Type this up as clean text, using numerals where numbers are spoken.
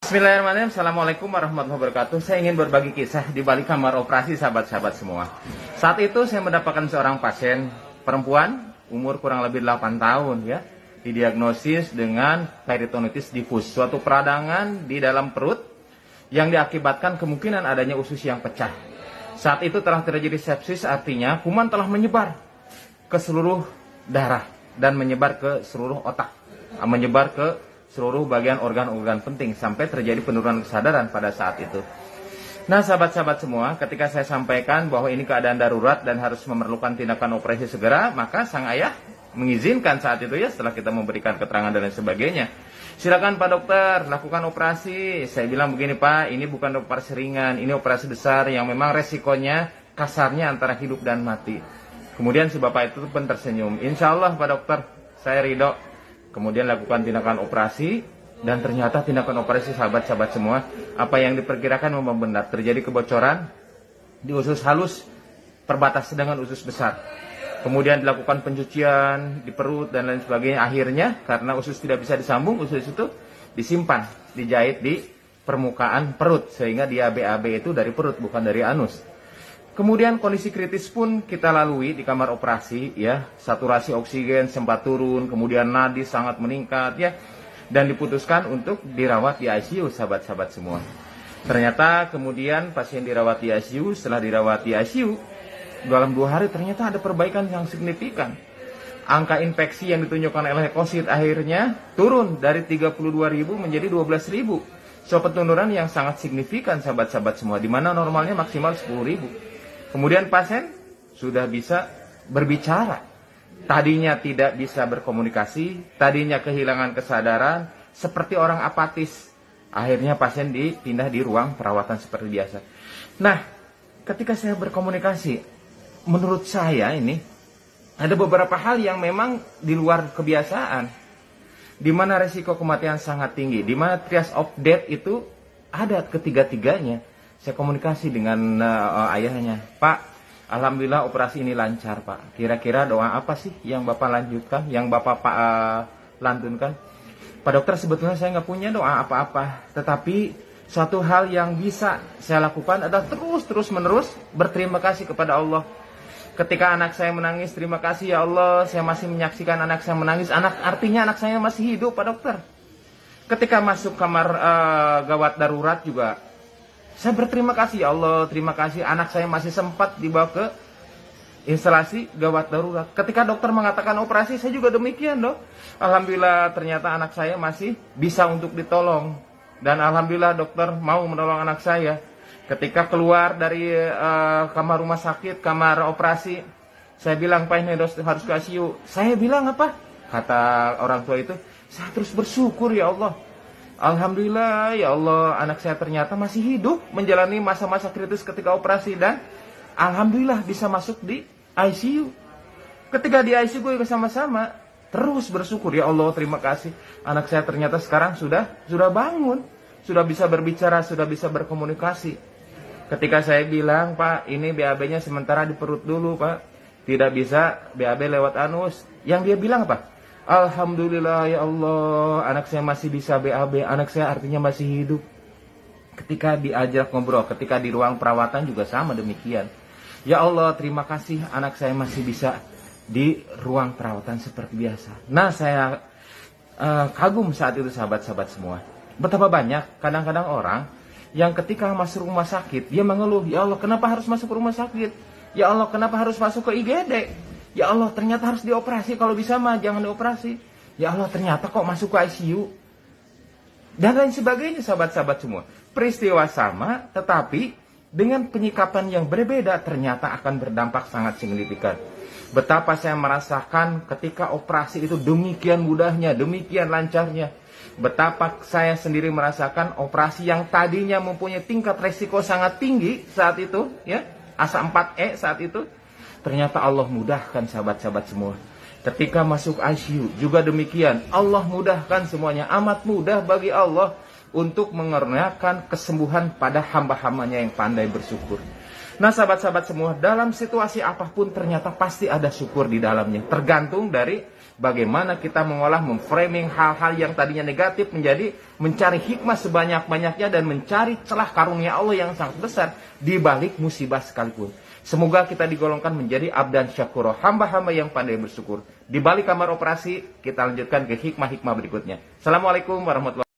Bismillahirrahmanirrahim. Assalamualaikum warahmatullahi wabarakatuh. Saya ingin berbagi kisah di balik kamar operasi sahabat-sahabat semua. Saat itu saya mendapatkan seorang pasien perempuan umur kurang lebih 8 tahun ya, didiagnosis dengan peritonitis difus, suatu peradangan di dalam perut yang diakibatkan kemungkinan adanya usus yang pecah. Saat itu telah terjadi sepsis, artinya kuman telah menyebar ke seluruh darah dan menyebar ke seluruh otak, menyebar ke seluruh bagian organ-organ penting sampai terjadi penurunan kesadaran pada saat itu. Nah, sahabat-sahabat semua, ketika saya sampaikan bahwa ini keadaan darurat dan harus memerlukan tindakan operasi segera, maka sang ayah mengizinkan saat itu ya, setelah kita memberikan keterangan dan lain sebagainya. Silakan Pak Dokter, lakukan operasi. Saya bilang begini Pak, ini bukan operasi ringan, ini operasi besar yang memang resikonya kasarnya antara hidup dan mati. Kemudian si bapak itu pun tersenyum. Insya Allah Pak Dokter, saya ridho. Kemudian lakukan tindakan operasi, dan ternyata tindakan operasi sahabat-sahabat semua, apa yang diperkirakan memang benar. Terjadi kebocoran di usus halus perbatas dengan usus besar. Kemudian dilakukan pencucian di perut dan lain sebagainya. Akhirnya karena usus tidak bisa disambung, usus itu disimpan, dijahit di permukaan perut, sehingga dia BAB itu dari perut bukan dari anus. Kemudian kondisi kritis pun kita lalui di kamar operasi ya, saturasi oksigen sempat turun, kemudian nadi sangat meningkat ya, dan diputuskan untuk dirawat di ICU sahabat-sahabat semua. Ternyata kemudian pasien dirawat di ICU, setelah dirawat di ICU dalam 2 hari ternyata ada perbaikan yang signifikan. Angka infeksi yang ditunjukkan oleh leukosit akhirnya turun dari 32.000 menjadi 12.000. So penurunan yang sangat signifikan sahabat-sahabat semua, di mana normalnya maksimal 10.000. Kemudian pasien sudah bisa berbicara. Tadinya tidak bisa berkomunikasi, tadinya kehilangan kesadaran, seperti orang apatis. Akhirnya pasien dipindah di ruang perawatan seperti biasa. Nah, ketika saya berkomunikasi, menurut saya ini ada beberapa hal yang memang di luar kebiasaan, di mana resiko kematian sangat tinggi, di mana triage of death itu ada ketiga-tiganya. Saya komunikasi dengan ayahnya, Pak, alhamdulillah operasi ini lancar Pak. Kira-kira doa apa sih yang Bapak lanjutkan, yang Bapak lantunkan? Pak Dokter, sebetulnya saya nggak punya doa apa-apa, tetapi suatu hal yang bisa saya lakukan adalah terus menerus berterima kasih kepada Allah. Ketika anak saya menangis, terima kasih ya Allah, saya masih menyaksikan anak saya menangis. Artinya anak saya masih hidup Pak Dokter. Ketika masuk kamar gawat darurat juga, saya berterima kasih ya Allah, terima kasih anak saya masih sempat dibawa ke instalasi gawat darurat. Ketika dokter mengatakan operasi, saya juga demikian dok. Alhamdulillah ternyata anak saya masih bisa untuk ditolong. Dan alhamdulillah dokter mau menolong anak saya. Ketika keluar dari kamar rumah sakit, kamar operasi, saya bilang, Pak ini harus ke ICU. Saya bilang apa? Kata orang tua itu, saya terus bersyukur ya Allah. Alhamdulillah ya Allah, anak saya ternyata masih hidup menjalani masa-masa kritis ketika operasi, dan alhamdulillah bisa masuk di ICU. Ketika di ICU gue sama-sama terus bersyukur ya Allah, terima kasih. Anak saya ternyata sekarang sudah bangun, sudah bisa berbicara, sudah bisa berkomunikasi. Ketika saya bilang, Pak, ini BAB-nya sementara di perut dulu, Pak. Tidak bisa BAB lewat anus. Yang dia bilang apa? Alhamdulillah ya Allah, anak saya masih bisa BAB, anak saya artinya masih hidup. Ketika diajak ngobrol, ketika di ruang perawatan juga sama demikian. Ya Allah, terima kasih anak saya masih bisa di ruang perawatan seperti biasa. Nah, saya kagum saat itu sahabat-sahabat semua. Betapa banyak kadang-kadang orang yang ketika masuk rumah sakit, dia mengeluh, ya Allah kenapa harus masuk ke rumah sakit? Ya Allah kenapa harus masuk ke IGD? Ya Allah ternyata harus dioperasi, kalau bisa mah jangan dioperasi. Ya Allah ternyata kok masuk ke ICU. Dan lain sebagainya sahabat-sahabat semua. Peristiwa sama tetapi dengan penyikapan yang berbeda ternyata akan berdampak sangat signifikan. Betapa saya merasakan ketika operasi itu demikian mudahnya, demikian lancarnya. Betapa saya sendiri merasakan operasi yang tadinya mempunyai tingkat resiko sangat tinggi saat itu, ya, asa 4E saat itu. Ternyata Allah mudahkan sahabat-sahabat semua. Ketika masuk ICU juga demikian. Allah mudahkan semuanya. Amat mudah bagi Allah untuk mengernakan kesembuhan pada hamba-hambanya yang pandai bersyukur. Nah sahabat-sahabat semua, dalam situasi apapun ternyata pasti ada syukur di dalamnya. Tergantung dari bagaimana kita mengolah, memframing hal-hal yang tadinya negatif menjadi mencari hikmah sebanyak-banyaknya dan mencari celah karunia Allah yang sangat besar di balik musibah sekalipun. Semoga kita digolongkan menjadi abdan syakuro, hamba-hamba yang pandai bersyukur. Di balik kamar operasi, kita lanjutkan ke hikmah-hikmah berikutnya. Assalamualaikum warahmatullahi wabarakatuh.